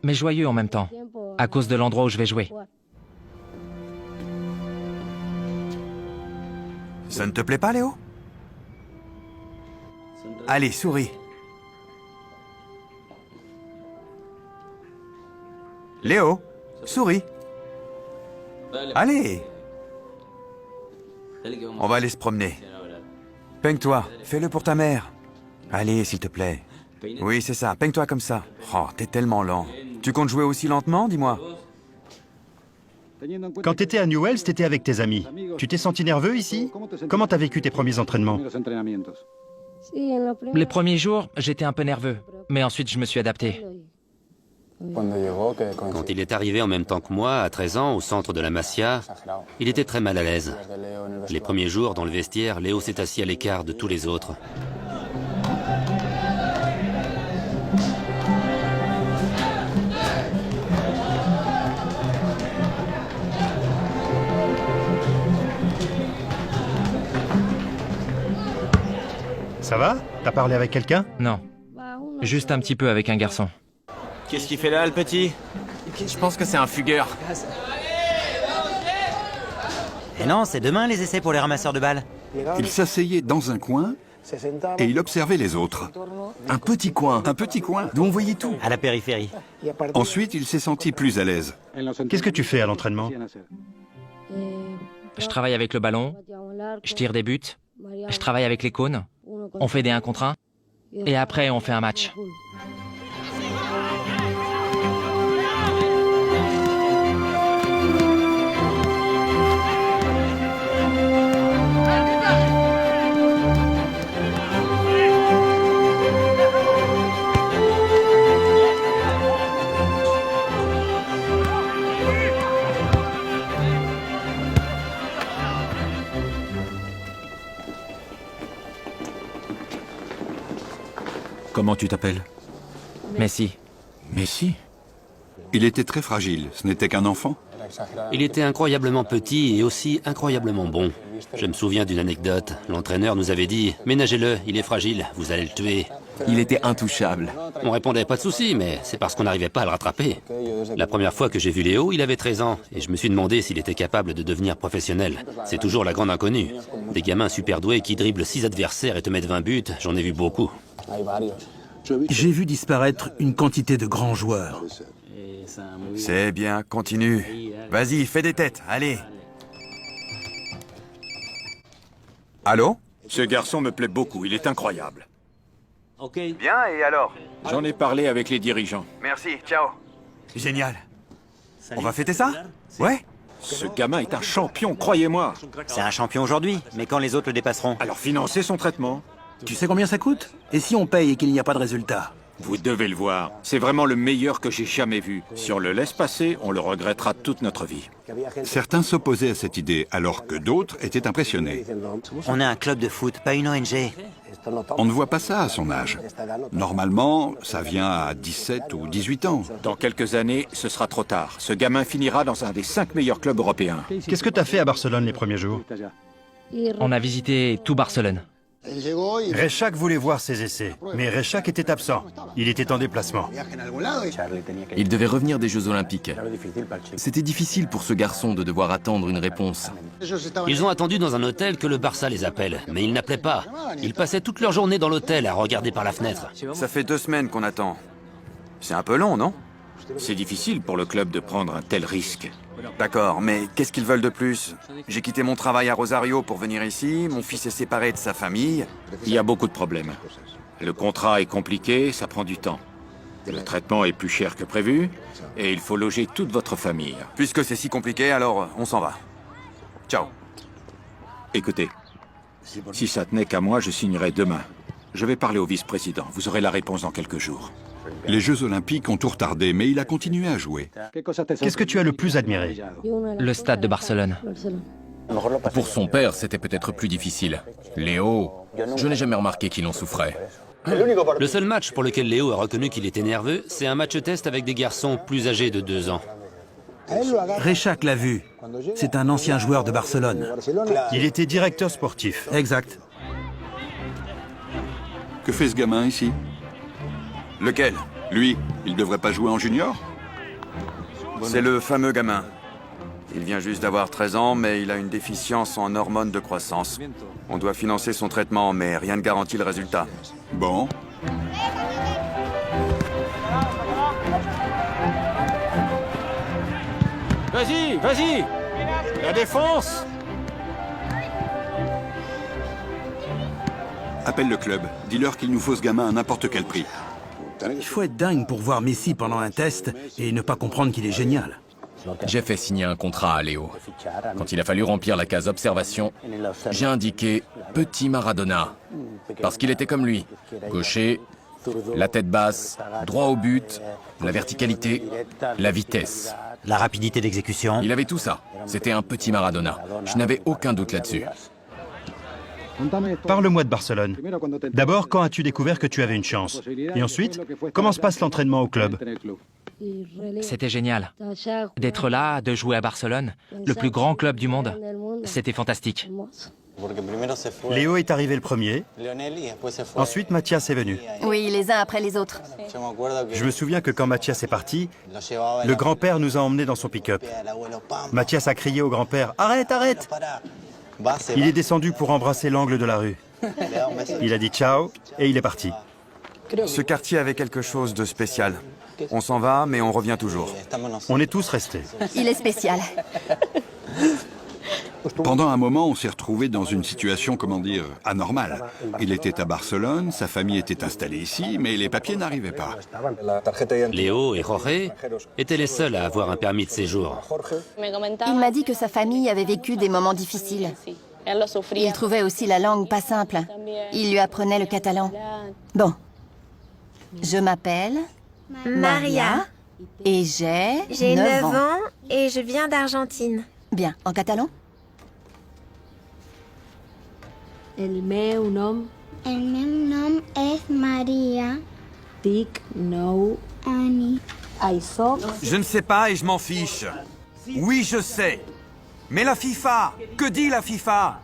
mais joyeux en même temps, à cause de l'endroit où je vais jouer. Ça ne te plaît pas, Léo? Allez, souris. Léo, souris. Allez. On va aller se promener. Peigne-toi, fais-le pour ta mère. Allez, s'il te plaît. Oui, c'est ça, peigne-toi comme ça. Oh, t'es tellement lent. Tu comptes jouer aussi lentement, dis-moi? Quand t'étais à Newells, t'étais avec tes amis. Tu t'es senti nerveux ici? Comment t'as vécu tes premiers entraînements? Les premiers jours, j'étais un peu nerveux, mais ensuite je me suis adapté. Quand il est arrivé en même temps que moi, à 13 ans, au centre de la Masia, il était très mal à l'aise. Les premiers jours, dans le vestiaire, Léo s'est assis à l'écart de tous les autres. Ça va? T'as parlé avec quelqu'un? Non, juste un petit peu avec un garçon. Qu'est-ce qu'il fait là, le petit? Je pense que c'est un fugueur. Et non, c'est demain les essais pour les ramasseurs de balles. Il s'asseyait dans un coin et il observait les autres. Un petit coin D'où on voyait tout. À la périphérie. Ensuite, il s'est senti plus à l'aise. Qu'est-ce que tu fais à l'entraînement? Je travaille avec le ballon, je tire des buts, je travaille avec les cônes, on fait des 1 contre 1, et après on fait un match. Comment tu t'appelles? Messi. Messi. Il était très fragile, ce n'était qu'un enfant. Il était incroyablement petit et aussi incroyablement bon. Je me souviens d'une anecdote. L'entraîneur nous avait dit « Ménagez-le, il est fragile, vous allez le tuer ». Il était intouchable. On répondait « Pas de souci, mais c'est parce qu'on n'arrivait pas à le rattraper ». La première fois que j'ai vu Léo, il avait 13 ans et je me suis demandé s'il était capable de devenir professionnel. C'est toujours la grande inconnue. Des gamins super doués qui dribblent 6 adversaires et te mettent 20 buts, j'en ai vu beaucoup. J'ai vu disparaître une quantité de grands joueurs. C'est bien, continue. Vas-y, fais des têtes, allez. Allô? Ce garçon me plaît beaucoup, il est incroyable. Bien, et alors? J'en ai parlé avec les dirigeants. Merci, ciao. Génial. On va fêter ça? Ouais? Ce gamin est un champion, croyez-moi. C'est un champion aujourd'hui, mais quand les autres le dépasseront? Alors financez son traitement. Tu sais combien ça coûte? Et si on paye et qu'il n'y a pas de résultat? Vous devez le voir. C'est vraiment le meilleur que j'ai jamais vu. Si on le laisse passer, on le regrettera toute notre vie. Certains s'opposaient à cette idée, alors que d'autres étaient impressionnés. On est un club de foot, pas une ONG. On ne voit pas ça à son âge. Normalement, ça vient à 17 ou 18 ans. Dans quelques années, ce sera trop tard. Ce gamin finira dans un des 5 meilleurs clubs européens. Qu'est-ce que t'as fait à Barcelone les premiers jours? On a visité tout Barcelone. Rechak voulait voir ses essais, mais Rechak était absent. Il était en déplacement. Il devait revenir des Jeux Olympiques. C'était difficile pour ce garçon de devoir attendre une réponse. Ils ont attendu dans un hôtel que le Barça les appelle, mais ils n'appelaient pas. Ils passaient toute leur journée dans l'hôtel à regarder par la fenêtre. Ça fait 2 semaines qu'on attend. C'est un peu long, non? C'est difficile pour le club de prendre un tel risque. D'accord, mais qu'est-ce qu'ils veulent de plus? J'ai quitté mon travail à Rosario pour venir ici, mon fils est séparé de sa famille. Il y a beaucoup de problèmes. Le contrat est compliqué, ça prend du temps. Le traitement est plus cher que prévu, et il faut loger toute votre famille. Puisque c'est si compliqué, alors on s'en va. Ciao. Écoutez, si ça tenait qu'à moi, je signerais demain. Je vais parler au vice-président, vous aurez la réponse dans quelques jours. Les Jeux Olympiques ont tout retardé, mais il a continué à jouer. Qu'est-ce que tu as le plus admiré? Le stade de Barcelone. Pour son père, c'était peut-être plus difficile. Léo, je n'ai jamais remarqué qu'il en souffrait. Le seul match pour lequel Léo a reconnu qu'il était nerveux, c'est un match test avec des garçons plus âgés de 2 ans. Rechak l'a vu. C'est un ancien joueur de Barcelone. Il était directeur sportif. Exact. Que fait ce gamin ici? Lequel? Lui, il devrait pas jouer en junior? C'est le fameux gamin. Il vient juste d'avoir 13 ans, mais il a une déficience en hormones de croissance. On doit financer son traitement, mais rien ne garantit le résultat. Bon. Vas-y, vas-y! La défense! Appelle le club. Dis-leur qu'il nous faut ce gamin à n'importe quel prix. Il faut être dingue pour voir Messi pendant un test et ne pas comprendre qu'il est génial. J'ai fait signer un contrat à Léo. Quand il a fallu remplir la case observation, j'ai indiqué Petit Maradona. Parce qu'il était comme lui. Gaucher, la tête basse, droit au but, la verticalité, la vitesse. La rapidité d'exécution. Il avait tout ça. C'était un petit Maradona. Je n'avais aucun doute là-dessus. Parle-moi de Barcelone. D'abord, quand as-tu découvert que tu avais une chance? Et ensuite, comment se passe l'entraînement au club? C'était génial. D'être là, de jouer à Barcelone, le plus grand club du monde, c'était fantastique. Léo est arrivé le premier. Ensuite, Mathias est venu. Oui, les uns après les autres. Je me souviens que quand Mathias est parti, le grand-père nous a emmenés dans son pick-up. Mathias a crié au grand-père « Arrête, arrête !» Il est descendu pour embrasser l'angle de la rue. Il a dit ciao et il est parti. Ce quartier avait quelque chose de spécial. On s'en va, mais on revient toujours. On est tous restés. Il est spécial. Pendant un moment, on s'est retrouvés dans une situation, comment dire, anormale. Il était à Barcelone, sa famille était installée ici, mais les papiers n'arrivaient pas. Léo et Jorge étaient les seuls à avoir un permis de séjour. Il m'a dit que sa famille avait vécu des moments difficiles. Il trouvait aussi la langue pas simple. Il lui apprenait le catalan. Bon. Je m'appelle Maria et j'ai 9 ans et je viens d'Argentine. Bien. En catalan? El meu nom és Maria. Dic nou Ani. Je ne sais pas et je m'en fiche. Oui, je sais. Mais la FIFA, que dit la FIFA?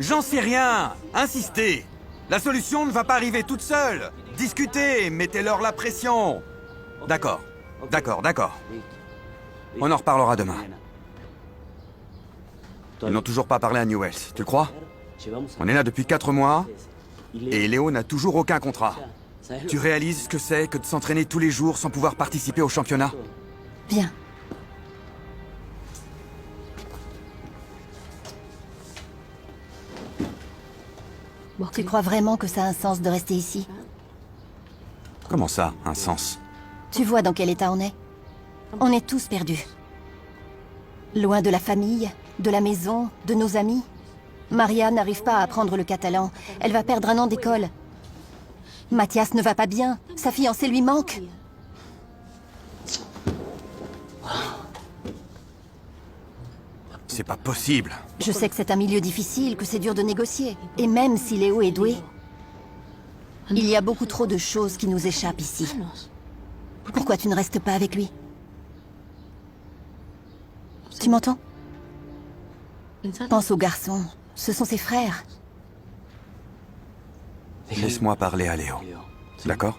J'en sais rien. Insistez. La solution ne va pas arriver toute seule. Discutez, mettez-leur la pression. D'accord, d'accord, d'accord. On en reparlera demain. Ils n'ont toujours pas parlé à Newells, tu le crois? On est là depuis 4 mois, et Léo n'a toujours aucun contrat. Tu réalises ce que c'est que de s'entraîner tous les jours sans pouvoir participer au championnat? Bien. Tu crois vraiment que ça a un sens de rester ici? Comment ça, un sens? Tu vois dans quel état on est? On est tous perdus. Loin de la famille, de la maison, de nos amis. Maria n'arrive pas à apprendre le catalan. Elle va perdre un an d'école. Mathias ne va pas bien. Sa fiancée lui manque. C'est pas possible. Je sais que c'est un milieu difficile, que c'est dur de négocier. Et même si Léo est doué, il y a beaucoup trop de choses qui nous échappent ici. Pourquoi tu ne restes pas avec lui? Tu m'entends? Pense aux garçons. Ce sont ses frères. Laisse-moi parler à Léo. D'accord?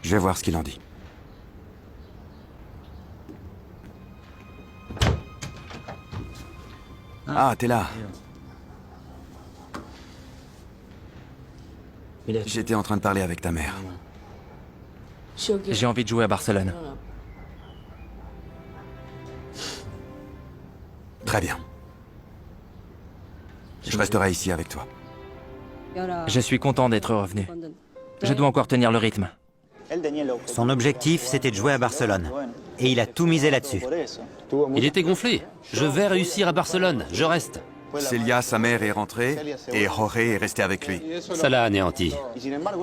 Je vais voir ce qu'il en dit. Ah, t'es là. J'étais en train de parler avec ta mère. J'ai envie de jouer à Barcelone. Très bien. Je resterai ici avec toi. Je suis content d'être revenu. Je dois encore tenir le rythme. Son objectif, c'était de jouer à Barcelone. Et il a tout misé là-dessus. Il était gonflé. Je vais réussir à Barcelone, je reste. Célia, sa mère, est rentrée et Jorge est resté avec lui. Ça l'a anéanti.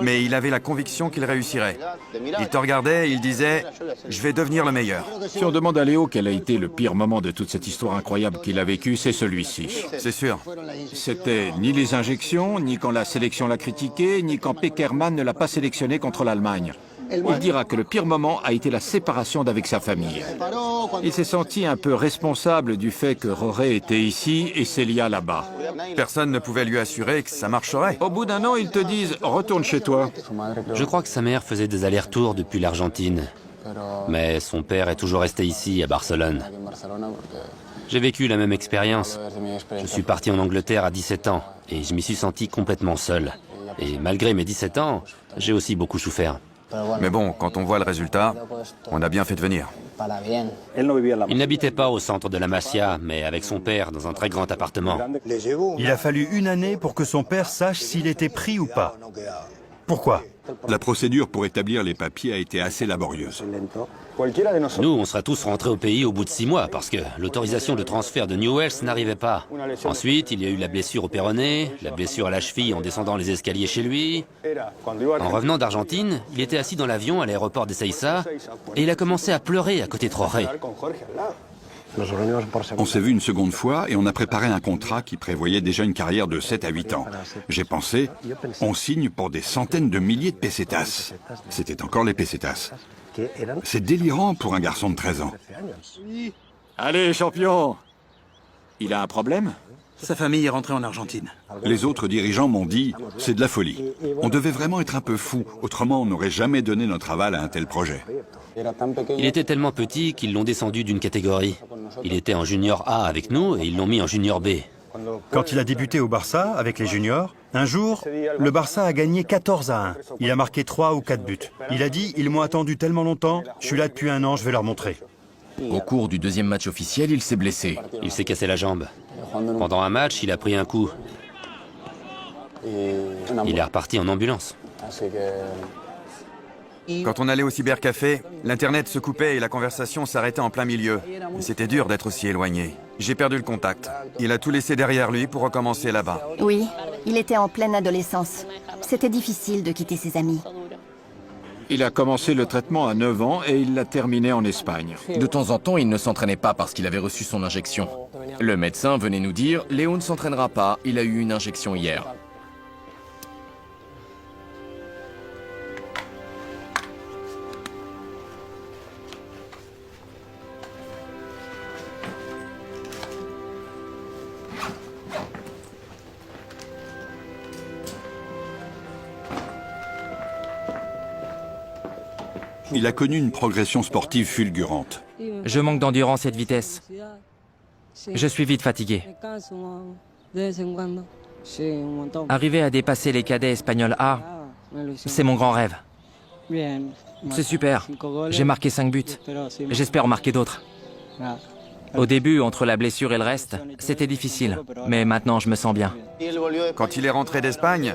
Mais il avait la conviction qu'il réussirait. Il te regardait et il disait « Je vais devenir le meilleur ». Si on demande à Léo quel a été le pire moment de toute cette histoire incroyable qu'il a vécue, c'est celui-ci. C'est sûr. C'était ni les injections, ni quand la sélection l'a critiqué, ni quand Pekerman ne l'a pas sélectionné contre l'Allemagne. il dira que le pire moment a été la séparation d'avec sa famille. Il s'est senti un peu responsable du fait que Roré était ici et Célia là-bas. Personne ne pouvait lui assurer que ça marcherait. Au bout d'un an, ils te disent « retourne chez toi ». Je crois que sa mère faisait des allers-retours depuis l'Argentine. Mais son père est toujours resté ici, à Barcelone. J'ai vécu la même expérience. Je suis parti en Angleterre à 17 ans et je m'y suis senti complètement seul. Et malgré mes 17 ans, j'ai aussi beaucoup souffert. Mais bon, quand on voit le résultat, on a bien fait de venir. Il n'habitait pas au centre de la Masia, mais avec son père dans un très grand appartement. Il a fallu une année pour que son père sache s'il était pris ou pas. Pourquoi? La procédure pour établir les papiers a été assez laborieuse. Nous, on serait tous rentrés au pays au bout de 6 mois parce que l'autorisation de transfert de Newells n'arrivait pas. Ensuite, il y a eu la blessure au péroné, la blessure à la cheville en descendant les escaliers chez lui. En revenant d'Argentine, il était assis dans l'avion à l'aéroport d'Ezeiza et il a commencé à pleurer à côté de Roré. On s'est vu une seconde fois et on a préparé un contrat qui prévoyait déjà une carrière de 7 à 8 ans. J'ai pensé, on signe pour des centaines de milliers de pesetas. C'était encore les pesetas. C'est délirant pour un garçon de 13 ans. Allez, champion! Il a un problème? Sa famille est rentrée en Argentine. Les autres dirigeants m'ont dit, c'est de la folie. On devait vraiment être un peu fou, autrement on n'aurait jamais donné notre aval à un tel projet. Il était tellement petit qu'ils l'ont descendu d'une catégorie. Il était en junior A avec nous et ils l'ont mis en junior B. Quand il a débuté au Barça, avec les juniors, un jour, le Barça a gagné 14-1. Il a marqué 3 ou 4 buts. Il a dit, ils m'ont attendu tellement longtemps, je suis là depuis un an, je vais leur montrer. Au cours du deuxième match officiel, il s'est blessé. Il s'est cassé la jambe. Pendant un match, il a pris un coup. Il est reparti en ambulance. Quand on allait au cybercafé, l'internet se coupait et la conversation s'arrêtait en plein milieu. Et c'était dur d'être aussi éloigné. J'ai perdu le contact. Il a tout laissé derrière lui pour recommencer là-bas. Oui, il était en pleine adolescence. C'était difficile de quitter ses amis. Il a commencé le traitement à 9 ans et il l'a terminé en Espagne. De temps en temps, il ne s'entraînait pas parce qu'il avait reçu son injection. Le médecin venait nous dire « Léo ne s'entraînera pas, il a eu une injection hier ». Il a connu une progression sportive fulgurante. Je manque d'endurance et de vitesse. Je suis vite fatigué. Arriver à dépasser les cadets espagnols A, c'est mon grand rêve. C'est super. J'ai marqué 5 buts. J'espère en marquer d'autres. Au début, entre la blessure et le reste, c'était difficile. Mais maintenant, je me sens bien. Quand il est rentré d'Espagne,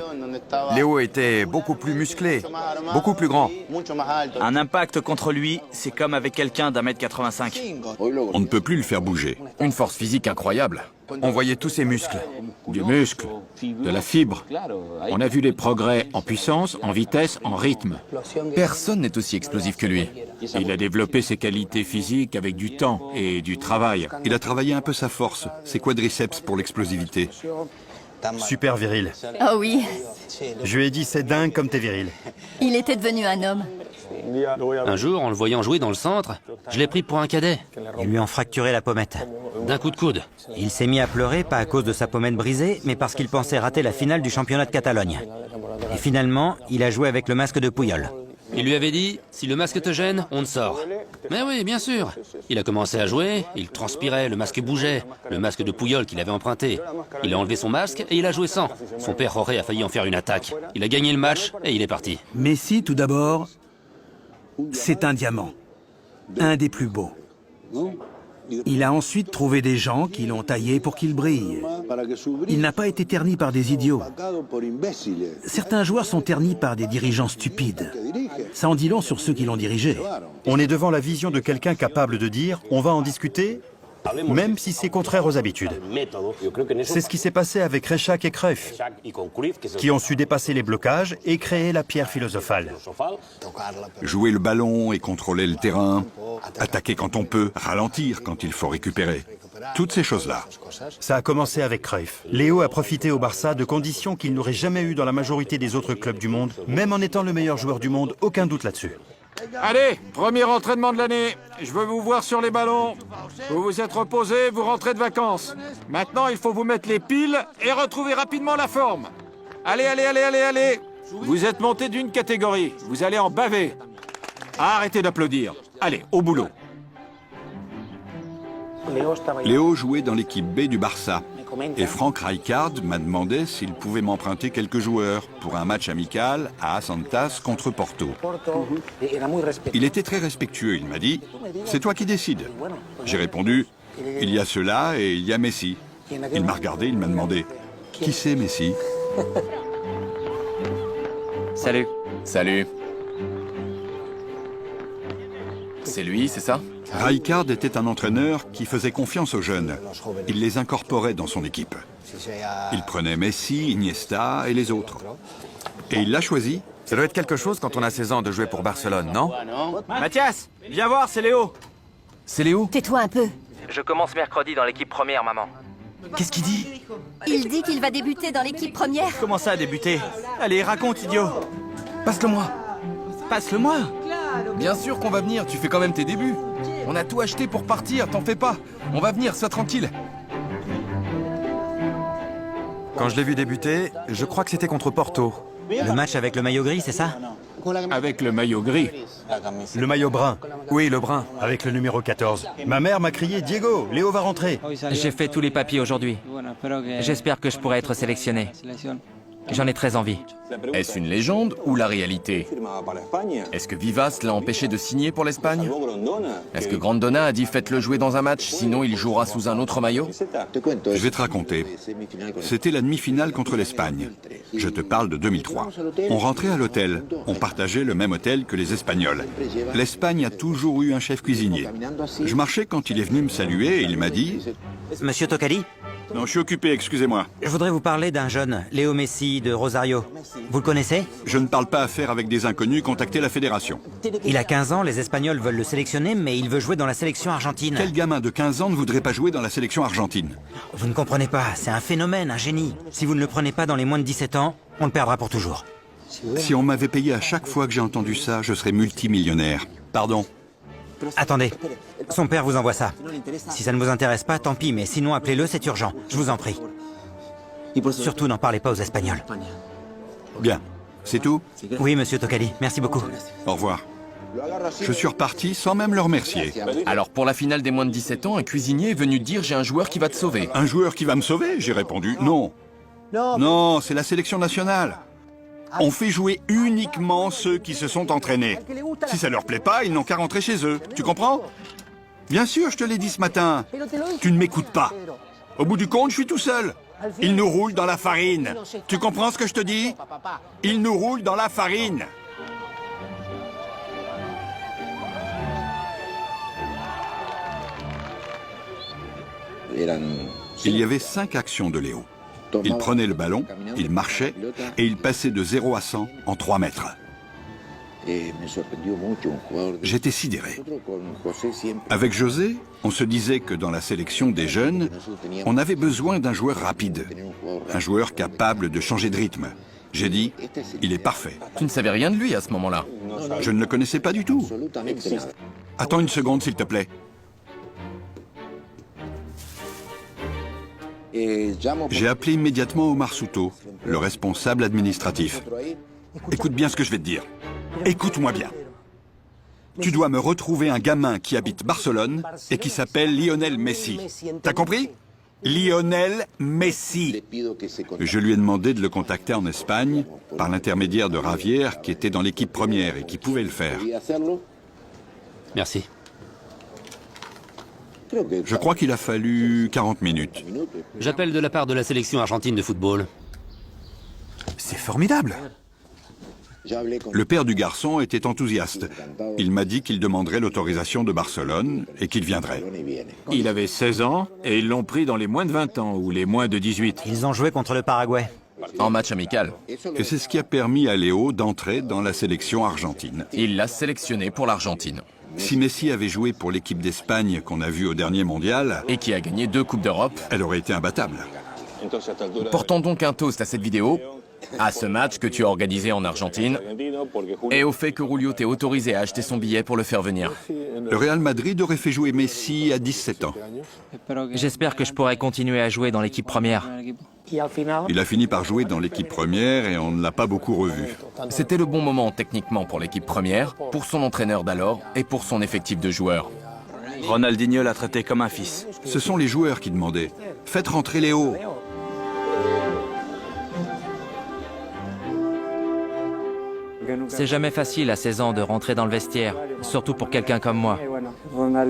Léo était beaucoup plus musclé, beaucoup plus grand. Un impact contre lui, c'est comme avec quelqu'un d'1m85. On ne peut plus le faire bouger. Une force physique incroyable. On voyait tous ses muscles. Du muscle, de la fibre. On a vu les progrès en puissance, en vitesse, en rythme. Personne n'est aussi explosif que lui. Il a développé ses qualités physiques avec du temps et du travail. Il a travaillé un peu sa force, ses quadriceps pour l'explosivité. Super viril. Oh oui, Je lui ai dit, c'est dingue comme t'es viril. il était devenu un homme. Un jour, en le voyant jouer dans le centre, je l'ai pris pour un cadet, Ils lui ont fracturé la pommette. d'un coup de coude. Il s'est mis à pleurer, pas à cause de sa pommette brisée, mais parce qu'il pensait rater la finale du championnat de Catalogne. Et finalement, il a joué avec le masque de Puyol. Il lui avait dit, si le masque te gêne, on te sort. Mais oui, bien sûr. Il a commencé à jouer, il transpirait, le masque bougeait, le masque de Puyol qu'il avait emprunté. Il a enlevé son masque et il a joué sans. Son père Roré a failli en faire une attaque. Il a gagné le match et il est parti. Messi, tout d'abord, c'est un diamant. Un des plus beaux. Il a ensuite trouvé des gens qui l'ont taillé pour qu'il brille. Il n'a pas été terni par des idiots. Certains joueurs sont ternis par des dirigeants stupides. Ça en dit long sur ceux qui l'ont dirigé. On est devant la vision de quelqu'un capable de dire « on va en discuter », même si c'est contraire aux habitudes. C'est ce qui s'est passé avec Rechac et Cruyff, qui ont su dépasser les blocages et créer la pierre philosophale. Jouer le ballon et contrôler le terrain, attaquer quand on peut, ralentir quand il faut récupérer. toutes ces choses-là. Ça a commencé avec Cruyff. Léo a profité au Barça de conditions qu'il n'aurait jamais eues dans la majorité des autres clubs du monde, même en étant le meilleur joueur du monde, aucun doute là-dessus. Allez, premier entraînement de l'année. Je veux vous voir sur les ballons. Vous vous êtes reposé, vous rentrez de vacances. Maintenant, il faut vous mettre les piles et retrouver rapidement la forme. Allez, allez, allez, allez, allez. Vous êtes monté d'une catégorie. Vous allez en baver. Arrêtez d'applaudir. Allez, au boulot. Léo jouait dans l'équipe B du Barça. Et Frank Rijkaard m'a demandé s'il pouvait m'emprunter quelques joueurs pour un match amical à Asantas contre Porto. Il était très respectueux, il m'a dit « C'est toi qui décides ». J'ai répondu « Il y a cela et il y a Messi ». Il m'a regardé, il m'a demandé « Qui c'est Messi ?» Salut. Salut. C'est lui, c'est ça? Rijkaard était un entraîneur qui faisait confiance aux jeunes. Il les incorporait dans son équipe. Il prenait Messi, Iniesta et les autres. Et il l'a choisi. Ça doit être quelque chose quand on a 16 ans de jouer pour Barcelone, non? Mathias, viens voir, c'est Léo. C'est Léo? Tais-toi un peu. Je commence mercredi dans l'équipe première, maman. Qu'est-ce qu'il dit? Il dit qu'il va débuter dans l'équipe première. Comment ça, débuter? Allez, raconte, idiot. Passe-le-moi. Passe-le-moi. Bien sûr qu'on va venir, tu fais quand même tes débuts. On a tout acheté pour partir, t'en fais pas. On va venir, sois tranquille. Quand je l'ai vu débuter, je crois que c'était contre Porto. Le match avec le maillot gris, c'est ça? Avec le maillot gris. Le maillot brun, Oui, le brun. avec le numéro 14. Ma mère m'a crié « Diego, Léo va rentrer !» J'ai fait tous les papiers aujourd'hui. J'espère que je pourrai être sélectionné. J'en ai très envie. Est-ce une légende ou la réalité? Est-ce que Vivas l'a empêché de signer pour l'Espagne? Est-ce que Grandona a dit faites-le jouer dans un match, sinon il jouera sous un autre maillot? Je vais te raconter. C'était la demi-finale contre l'Espagne. Je te parle de 2003. On rentrait à l'hôtel. On partageait le même hôtel que les Espagnols. L'Espagne a toujours eu un chef cuisinier. Je marchais quand il est venu me saluer et il m'a dit... Monsieur Tocali, Non, je suis occupé, excusez-moi. je voudrais vous parler d'un jeune, Léo Messi de Rosario. Vous le connaissez? Je ne parle pas affaire avec des inconnus, contactez la fédération. Il a 15 ans, les Espagnols veulent le sélectionner, mais il veut jouer dans la sélection argentine. Quel gamin de 15 ans ne voudrait pas jouer dans la sélection argentine? Vous ne comprenez pas, c'est un phénomène, un génie. Si vous ne le prenez pas dans les moins de 17 ans, on le perdra pour toujours. Si on m'avait payé à chaque fois que j'ai entendu ça, je serais multimillionnaire. Pardon. Attendez, son père vous envoie ça. Si ça ne vous intéresse pas, tant pis, mais sinon appelez-le, c'est urgent, je vous en prie. Surtout n'en parlez pas aux Espagnols. Bien. C'est tout? Oui, monsieur Tocali, merci beaucoup. Au revoir. Je suis reparti sans même le remercier. Alors pour la finale des moins de 17 ans, un cuisinier est venu dire j'ai un joueur qui va te sauver. Un joueur qui va me sauver? J'ai répondu non. Non, c'est la sélection nationale. On fait jouer uniquement ceux qui se sont entraînés. Si ça leur plaît pas, ils n'ont qu'à rentrer chez eux. Tu comprends? Bien sûr, je te l'ai dit ce matin. Tu ne m'écoutes pas. Au bout du compte, je suis tout seul. Ils nous roulent dans la farine. Tu comprends ce que je te dis? Ils nous roulent dans la farine. Il y avait 5 actions de Léo. Il prenait le ballon, il marchait et il passait de 0 à 100 en 3 mètres. J'étais sidéré. Avec José, on se disait que dans la sélection des jeunes, on avait besoin d'un joueur rapide, un joueur capable de changer de rythme. J'ai dit, il est parfait. Tu ne savais rien de lui à ce moment-là. Je ne le connaissais pas du tout. Attends une seconde, s'il te plaît. J'ai appelé immédiatement Omar Souto, le responsable administratif. Écoute bien ce que je vais te dire. Écoute-moi bien. Tu dois me retrouver un gamin qui habite Barcelone et qui s'appelle Lionel Messi. T'as compris? Lionel Messi. Je lui ai demandé de le contacter en Espagne par l'intermédiaire de Javier, qui était dans l'équipe première et qui pouvait le faire. Merci. Je crois qu'il a fallu 40 minutes. J'appelle de la part de la sélection argentine de football. C'est formidable. Le père du garçon était enthousiaste. Il m'a dit qu'il demanderait l'autorisation de Barcelone et qu'il viendrait. Il avait 16 ans et ils l'ont pris dans les moins de 20 ans ou les moins de 18. Ils ont joué contre le Paraguay. En match amical. Et c'est ce qui a permis à Léo d'entrer dans la sélection argentine. Il l'a sélectionné pour l'Argentine. Si Messi avait joué pour l'équipe d'Espagne qu'on a vue au dernier mondial... Et qui a gagné 2 Coupes d'Europe. Elle aurait été imbattable. Portons donc un toast à cette vidéo, à ce match que tu as organisé en Argentine, et au fait que Rulio t'ait autorisé à acheter son billet pour le faire venir. Le Real Madrid aurait fait jouer Messi à 17 ans. J'espère que je pourrai continuer à jouer dans l'équipe première. Il a fini par jouer dans l'équipe première et on ne l'a pas beaucoup revu. C'était le bon moment techniquement pour l'équipe première, pour son entraîneur d'alors et pour son effectif de joueurs. Ronaldinho l'a traité comme un fils. Ce sont les joueurs qui demandaient « Faites rentrer Léo !» C'est jamais facile à 16 ans de rentrer dans le vestiaire, surtout pour quelqu'un comme moi.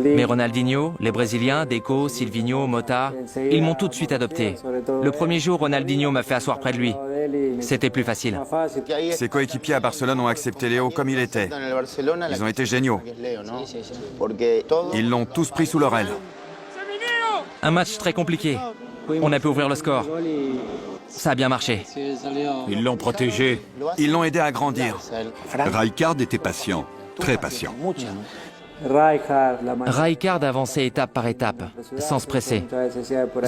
Mais Ronaldinho, les Brésiliens, Deco, Silvinho, Motta, ils m'ont tout de suite adopté. Le premier jour, Ronaldinho m'a fait asseoir près de lui. C'était plus facile. Ses coéquipiers à Barcelone ont accepté Léo comme il était. Ils ont été géniaux. Ils l'ont tous pris sous leur aile. Un match très compliqué. On a pu ouvrir le score. Ça a bien marché. Ils l'ont protégé. Ils l'ont aidé à grandir. Rijkaard était patient, très patient. Rijkaard avançait étape par étape, sans se presser.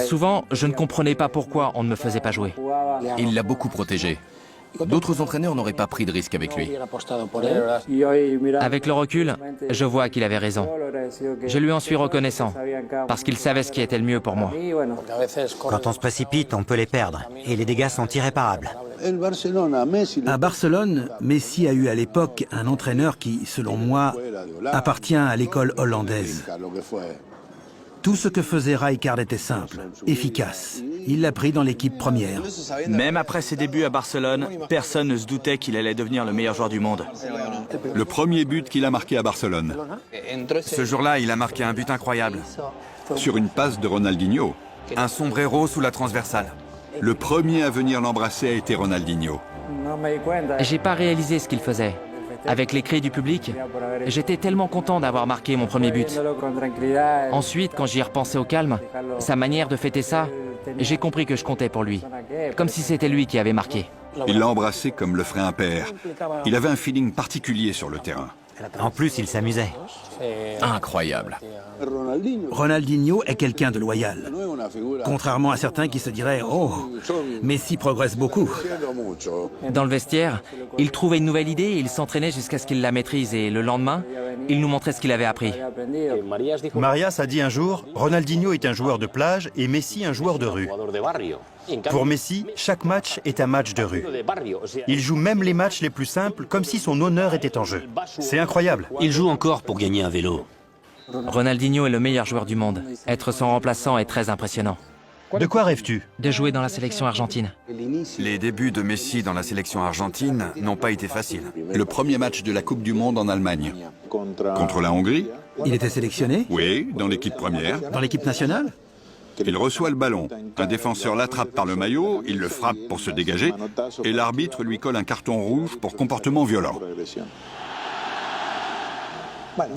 Souvent, je ne comprenais pas pourquoi on ne me faisait pas jouer. Il l'a beaucoup protégé. D'autres entraîneurs n'auraient pas pris de risque avec lui. Avec le recul, je vois qu'il avait raison. Je lui en suis reconnaissant, parce qu'il savait ce qui était le mieux pour moi. Quand on se précipite, on peut les perdre, et les dégâts sont irréparables. À Barcelone, Messi a eu à l'époque un entraîneur qui, selon moi, appartient à l'école hollandaise. Tout ce que faisait Rijkaard était simple, efficace. Il l'a pris dans l'équipe première. Même après ses débuts à Barcelone, personne ne se doutait qu'il allait devenir le meilleur joueur du monde. Le premier but qu'il a marqué à Barcelone, Ce jour-là, il a marqué un but incroyable. sur une passe de Ronaldinho. Un sombrero sous la transversale. Le premier à venir l'embrasser a été Ronaldinho. J'ai pas réalisé ce qu'il faisait. Avec les cris du public, j'étais tellement content d'avoir marqué mon premier but. Ensuite, quand j'y ai repensé au calme, sa manière de fêter ça, j'ai compris que je comptais pour lui. Comme si c'était lui qui avait marqué. Il l'a embrassé comme le ferait un père. Il avait un feeling particulier sur le terrain. En plus, il s'amusait. Incroyable. Ronaldinho est quelqu'un de loyal. Contrairement à certains qui se diraient « Oh, Messi progresse beaucoup ». Dans le vestiaire, il trouvait une nouvelle idée et il s'entraînait jusqu'à ce qu'il la maîtrise. Et le lendemain, il nous montrait ce qu'il avait appris. Marias a dit un jour, Ronaldinho est un joueur de plage et Messi un joueur de rue. Pour Messi, chaque match est un match de rue. Il joue même les matchs les plus simples comme si son honneur était en jeu. C'est incroyable. Il joue encore pour gagner un vélo. Ronaldinho est le meilleur joueur du monde. Être son remplaçant est très impressionnant. De quoi rêves-tu? De jouer dans la sélection argentine. Les débuts de Messi dans la sélection argentine n'ont pas été faciles. Le premier match de la Coupe du Monde en Allemagne. Contre la Hongrie? Il était sélectionné Oui, dans l'équipe première. dans l'équipe nationale. Il reçoit le ballon. Un défenseur l'attrape par le maillot, il le frappe pour se dégager, et l'arbitre lui colle un carton rouge pour comportement violent.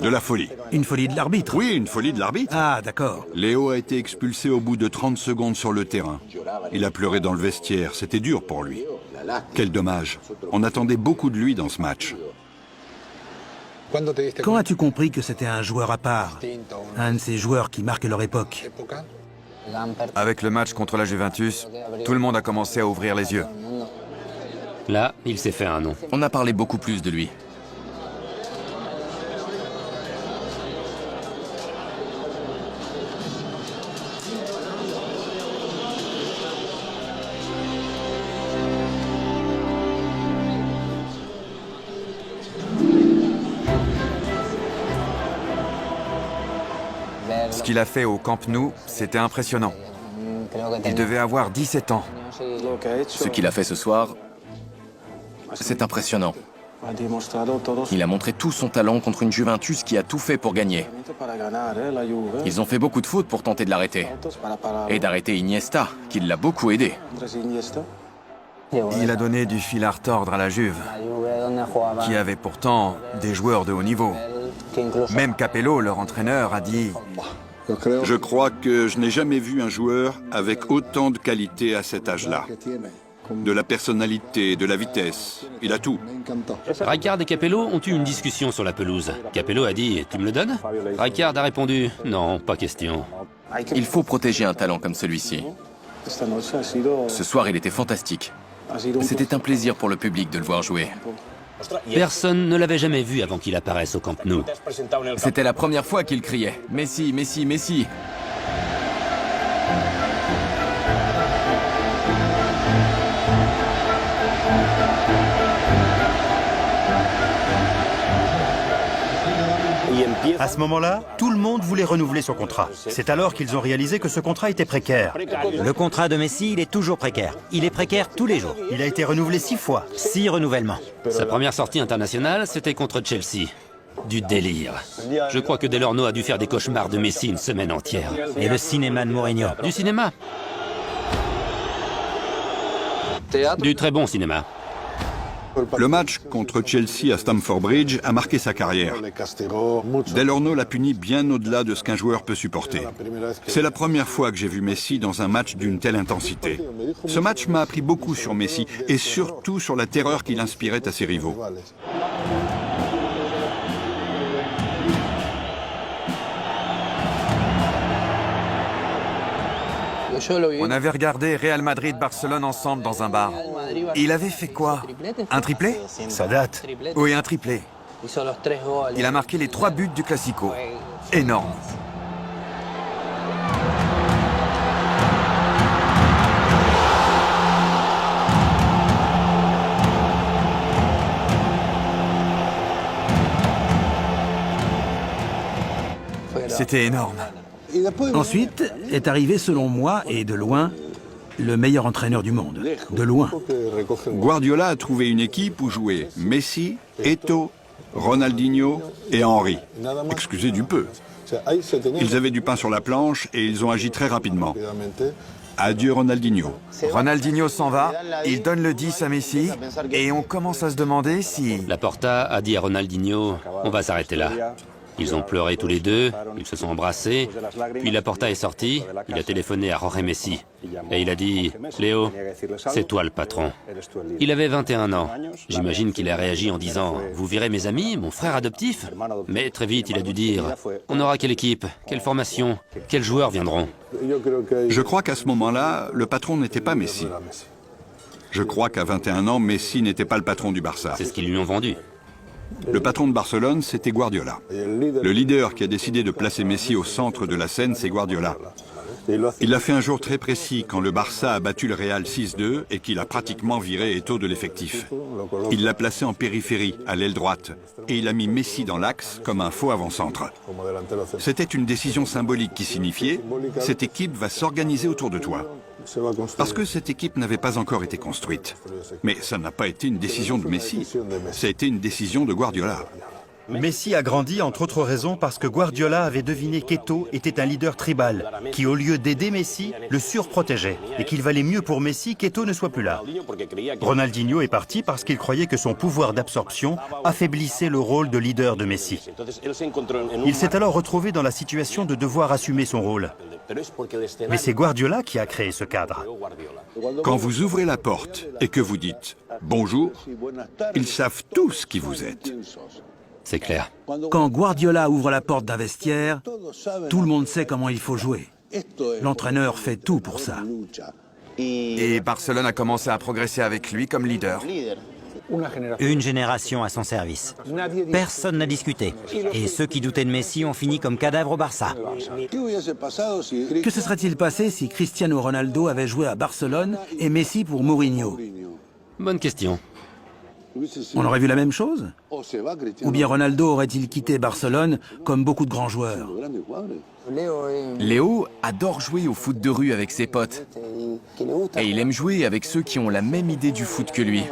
De la folie. Une folie de l'arbitre. Oui, une folie de l'arbitre. Ah, d'accord. Léo a été expulsé au bout de 30 secondes sur le terrain. Il a pleuré dans le vestiaire, c'était dur pour lui. Quel dommage. On attendait beaucoup de lui dans ce match. Quand as-tu compris que c'était un joueur à part? Un de ces joueurs qui marquent leur époque? Avec le match contre la Juventus, tout le monde a commencé à ouvrir les yeux. Là, il s'est fait un nom. On a parlé beaucoup plus de lui. Ce qu'il a fait au Camp Nou, c'était impressionnant. Il devait avoir 17 ans. Ce qu'il a fait ce soir, c'est impressionnant. Il a montré tout son talent contre une Juventus qui a tout fait pour gagner. Ils ont fait beaucoup de fautes pour tenter de l'arrêter. Et d'arrêter Iniesta, qui l'a beaucoup aidé. Il a donné du fil à retordre à la Juve, qui avait pourtant des joueurs de haut niveau. Même Capello, leur entraîneur, a dit « Je crois que je n'ai jamais vu un joueur avec autant de qualité à cet âge-là. de la personnalité, de la vitesse. Il a tout. Rijkaard et Capello ont eu une discussion sur la pelouse. Capello a dit « Tu me le donnes ?» Rijkaard a répondu « Non, pas question. » Il faut protéger un talent comme celui-ci. Ce soir, il était fantastique. C'était un plaisir pour le public de le voir jouer. Personne ne l'avait jamais vu avant qu'il apparaisse au Camp Nou. C'était la première fois qu'il criait « Messi, Messi, Messi !» À ce moment-là, tout le monde voulait renouveler son contrat. C'est alors qu'ils ont réalisé que ce contrat était précaire. Le contrat de Messi, il est toujours précaire. Il est précaire tous les jours. Il a été renouvelé 6 fois. 6 renouvellements. Sa première sortie internationale, c'était contre Chelsea. Du délire. Je crois que Delormeau a dû faire des cauchemars de Messi une semaine entière. Et le cinéma de Mourinho. Du cinéma. Du très bon cinéma. Le match contre Chelsea à Stamford Bridge a marqué sa carrière. Delormeau l'a puni bien au-delà de ce qu'un joueur peut supporter. C'est la première fois que j'ai vu Messi dans un match d'une telle intensité. Ce match m'a appris beaucoup sur Messi et surtout sur la terreur qu'il inspirait à ses rivaux. On avait regardé Real Madrid-Barcelone ensemble dans un bar. Il avait fait quoi? Un triplé? Ça date. Oui, un triplé. Il a marqué les 3 buts du Classico. Énorme. C'était énorme. Ensuite est arrivé, selon moi, et de loin, le meilleur entraîneur du monde. De loin. Guardiola a trouvé une équipe où jouaient Messi, Eto'o, Ronaldinho et Henry. Excusez du peu. Ils avaient du pain sur la planche et ils ont agi très rapidement. Adieu Ronaldinho. Ronaldinho s'en va, il donne le 10 à Messi, et on commence à se demander si... Laporta a dit à Ronaldinho « On va s'arrêter là ». Ils ont pleuré tous les deux, ils se sont embrassés, puis Laporta est sorti, il a téléphoné à Jorge Messi, et il a dit « Léo, c'est toi le patron ». Il avait 21 ans. J'imagine qu'il a réagi en disant « Vous virez mes amis, mon frère adoptif ?» Mais très vite, il a dû dire « On aura quelle équipe, quelle formation, quels joueurs viendront ?» Je crois qu'à ce moment-là, le patron n'était pas Messi. Je crois qu'à 21 ans, Messi n'était pas le patron du Barça. C'est ce qu'ils lui ont vendu. Le patron de Barcelone, c'était Guardiola. Le leader qui a décidé de placer Messi au centre de la scène, c'est Guardiola. Il l'a fait un jour très précis quand le Barça a battu le Real 6-2 et qu'il a pratiquement viré Eto'o de l'effectif. Il l'a placé en périphérie, à l'aile droite, et il a mis Messi dans l'axe comme un faux avant-centre. C'était une décision symbolique qui signifiait « Cette équipe va s'organiser autour de toi ». Parce que cette équipe n'avait pas encore été construite. Mais ça n'a pas été une décision de Messi, ça a été une décision de Guardiola. Messi a grandi, entre autres raisons, parce que Guardiola avait deviné qu'Eto'o était un leader tribal, qui au lieu d'aider Messi, le surprotégeait, et qu'il valait mieux pour Messi qu'Eto'o ne soit plus là. Ronaldinho est parti parce qu'il croyait que son pouvoir d'absorption affaiblissait le rôle de leader de Messi. Il s'est alors retrouvé dans la situation de devoir assumer son rôle. Mais c'est Guardiola qui a créé ce cadre. Quand vous ouvrez la porte et que vous dites « Bonjour », ils savent tous qui vous êtes. C'est clair. Quand Guardiola ouvre la porte d'un vestiaire, tout le monde sait comment il faut jouer. L'entraîneur fait tout pour ça. Et Barcelone a commencé à progresser avec lui comme leader. Une génération à son service. Personne n'a discuté. Et ceux qui doutaient de Messi ont fini comme cadavres au Barça. Que se serait-il passé si Cristiano Ronaldo avait joué à Barcelone et Messi pour Mourinho? Bonne question. On aurait vu la même chose? Ou bien Ronaldo aurait-il quitté Barcelone comme beaucoup de grands joueurs? Léo adore jouer au foot de rue avec ses potes. Et il aime jouer avec ceux qui ont la même idée du foot que lui.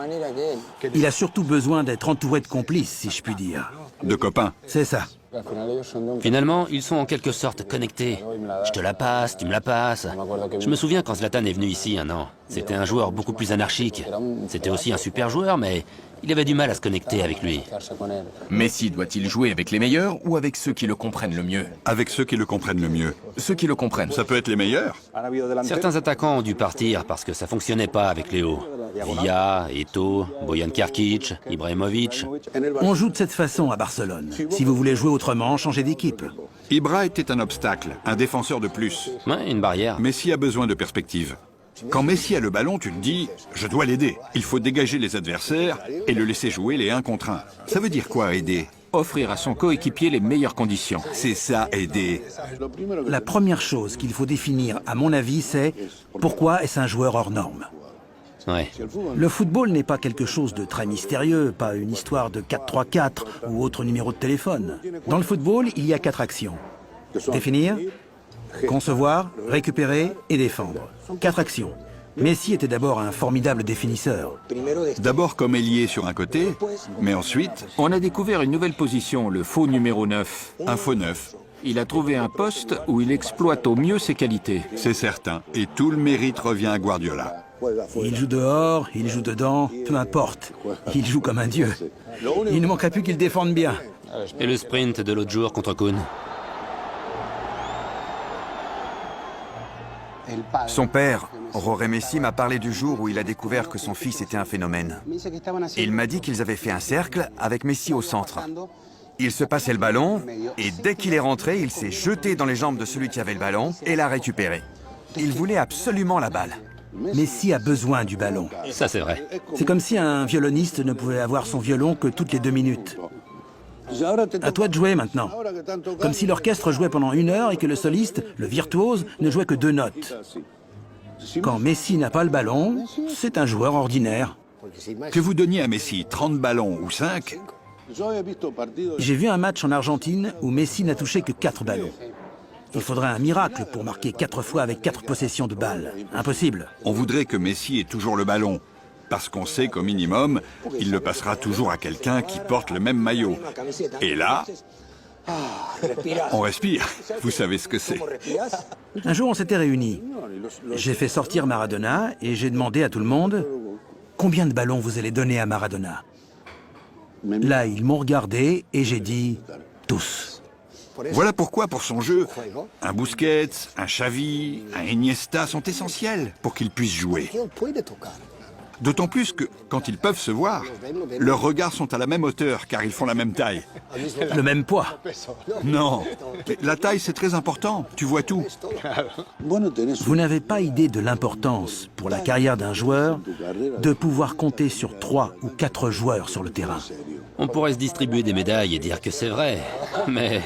Il a surtout besoin d'être entouré de complices, si je puis dire. De copains. C'est ça. Finalement, ils sont en quelque sorte connectés. Je te la passe, tu me la passes. Je me souviens quand Zlatan est venu ici un an. C'était un joueur beaucoup plus anarchique. C'était aussi un super joueur, mais il avait du mal à se connecter avec lui. Messi doit-il jouer avec les meilleurs ou avec ceux qui le comprennent le mieux? Avec ceux qui le comprennent le mieux. Ceux qui le comprennent. Ça peut être les meilleurs. Certains attaquants ont dû partir parce que ça fonctionnait pas avec Léo. Villa, Eto'o, Bojan Krkić, Ibrahimovic. On joue de cette façon à Barcelone. Si vous voulez jouer autrement, changez d'équipe. Ibra était un obstacle, un défenseur de plus. Ouais, une barrière. Messi a besoin de perspective. Quand Messi a le ballon, tu te dis « je dois l'aider ». Il faut dégager les adversaires et le laisser jouer les 1 contre 1. Ça veut dire quoi, aider? Offrir à son coéquipier les meilleures conditions. C'est ça, aider. La première chose qu'il faut définir, à mon avis, c'est pourquoi est-ce un joueur hors norme. Ouais. Le football n'est pas quelque chose de très mystérieux, pas une histoire de 4-3-4 ou autre numéro de téléphone. Dans le football, il y a 4 actions. Définir, concevoir, récupérer et défendre. 4 actions. Messi était d'abord un formidable définisseur. D'abord comme ailier sur un côté, mais ensuite, On a découvert une nouvelle position, le faux numéro 9. un faux neuf. Il a trouvé un poste où il exploite au mieux ses qualités. C'est certain. Et tout le mérite revient à Guardiola. Il joue dehors, il joue dedans, peu importe. Il joue comme un dieu. Il ne manquerait plus qu'il défende bien. Et le sprint de l'autre jour contre Kuhn. Son père, Jorge Messi, m'a parlé du jour où il a découvert que son fils était un phénomène. Il m'a dit qu'ils avaient fait un cercle avec Messi au centre. Il se passait le ballon et dès qu'il est rentré, il s'est jeté dans les jambes de celui qui avait le ballon et l'a récupéré. Il voulait absolument la balle. Messi a besoin du ballon. Ça, c'est vrai. C'est comme si un violoniste ne pouvait avoir son violon que toutes les 2 minutes. À toi de jouer maintenant. Comme si l'orchestre jouait pendant 1 heure et que le soliste, le virtuose, ne jouait que 2 notes. Quand Messi n'a pas le ballon, c'est un joueur ordinaire. Que vous donniez à Messi 30 ballons ou 5, J'ai vu un match en Argentine où Messi n'a touché que 4 ballons. Il faudrait un miracle pour marquer 4 fois avec 4 possessions de balles. Impossible. on voudrait que Messi ait toujours le ballon. Parce qu'on sait qu'au minimum, il le passera toujours à quelqu'un qui porte le même maillot. Et là, on respire. Vous savez ce que c'est. Un jour, on s'était réunis. J'ai fait sortir Maradona et j'ai demandé à tout le monde « Combien de ballons vous allez donner à Maradona ?» Là, ils m'ont regardé et j'ai dit « Tous ». Voilà pourquoi, pour son jeu, un Busquets, un Xavi, un Iniesta sont essentiels pour qu'il puisse jouer. D'autant plus que, quand ils peuvent se voir, leurs regards sont à la même hauteur, car ils font la même taille. Le même poids. Non, la taille c'est très important, tu vois tout. Vous n'avez pas idée de l'importance, pour la carrière d'un joueur, de pouvoir compter sur 3 ou 4 joueurs sur le terrain. On pourrait se distribuer des médailles et dire que c'est vrai. Mais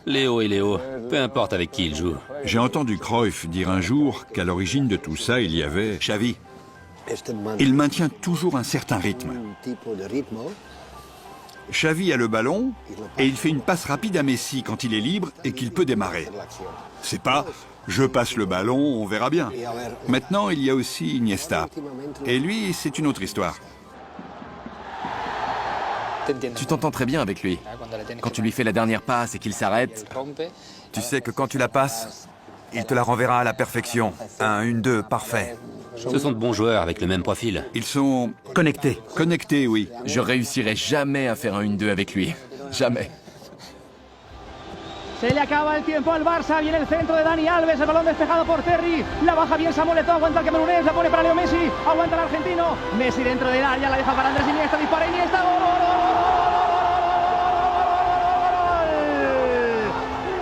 Léo est Léo, peu importe avec qui il joue. J'ai entendu Cruyff dire un jour qu'à l'origine de tout ça, il y avait Xavi. Il maintient toujours un certain rythme. Xavi a le ballon et il fait une passe rapide à Messi quand il est libre et qu'il peut démarrer. C'est pas « je passe le ballon, on verra bien ». Maintenant, il y a aussi Iniesta. Et lui, c'est une autre histoire. Tu t'entends très bien avec lui. Quand tu lui fais la dernière passe et qu'il s'arrête, Tu sais que quand tu la passes, il te la renverra à la perfection. Un 1-2 parfait. Ce sont de bons joueurs avec le même profil. Ils sont Connectés. connectés, oui. je réussirai jamais à faire un 1-2 avec lui. Jamais. Se le acaba el tiempo al Barça, viene el centro de Dani Alves, el balón despejado por Terry, la baja bien Samuel Eto'o, aguanta el camerunés, la pone para Leo Messi, aguanta el argentino, Messi dentro del área, la deja para Andrés Iniesta, dispara Iniesta, gol, gol, gol, gol,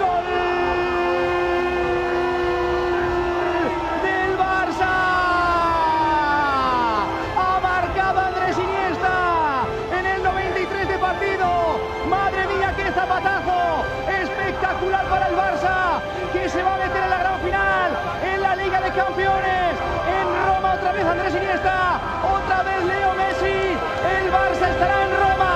gol del Barça, ha marcado Andrés Iniesta en el 93 de partido, madre mía qué zapatazo, espectacular para el Barça, que se va a meter en la gran final, en la Liga de Campeones, en Roma otra vez Andrés Iniesta, otra vez Leo Messi, el Barça estará en Roma.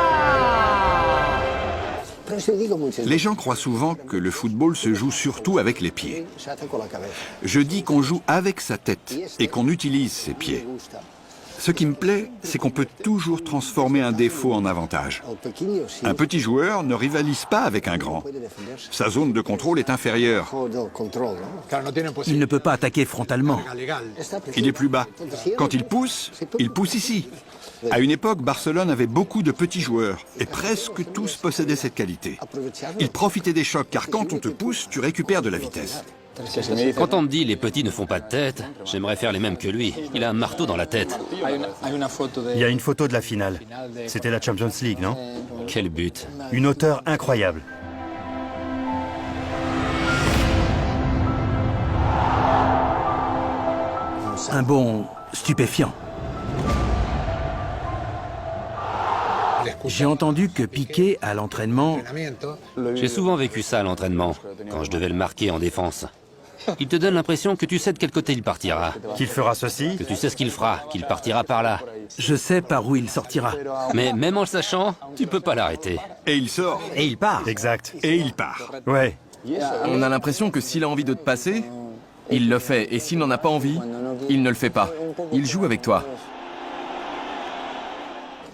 Les gens croient souvent que le football se joue surtout avec les pieds. Je dis qu'on joue avec sa tête et qu'on utilise ses pieds. Ce qui me plaît, c'est qu'on peut toujours transformer un défaut en avantage. Un petit joueur ne rivalise pas avec un grand. Sa zone de contrôle est inférieure. Il ne peut pas attaquer frontalement. Il est plus bas. Quand il pousse ici. À une époque, Barcelone avait beaucoup de petits joueurs, et presque tous possédaient cette qualité. Ils profitaient des chocs, car quand on te pousse, tu récupères de la vitesse. Quand on me dit les petits ne font pas de tête, j'aimerais faire les mêmes que lui. Il a un marteau dans la tête. Il y a une photo de la finale. C'était la Champions League, non? Quel but. Une hauteur incroyable. Un bon stupéfiant. J'ai entendu que Piqué, à l'entraînement... J'ai souvent vécu ça à l'entraînement, quand je devais le marquer en défense. Il te donne l'impression que tu sais de quel côté il partira. Qu'il fera ceci? Que tu sais ce qu'il fera, qu'il partira par là. Je sais par où il sortira. Mais même en le sachant, tu peux pas l'arrêter. Et il sort. Et il part. Exact. Et il part. Ouais. On a l'impression que s'il a envie de te passer, il le fait. Et s'il n'en a pas envie, il ne le fait pas. Il joue avec toi.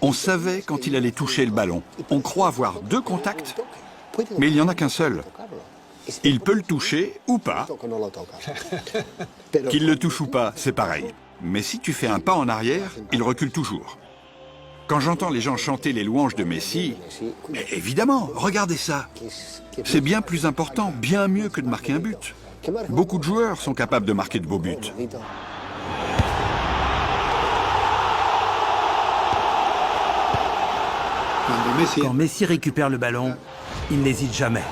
On savait quand il allait toucher le ballon. On croit avoir 2 contacts, mais il n'y en a qu'un seul. Il peut le toucher ou pas. Qu'il le touche ou pas, c'est pareil. Mais si tu fais un pas en arrière, il recule toujours. Quand j'entends les gens chanter les louanges de Messi, évidemment, regardez ça. C'est bien plus important, bien mieux que de marquer un but. Beaucoup de joueurs sont capables de marquer de beaux buts. Quand Messi récupère le ballon, il n'hésite jamais.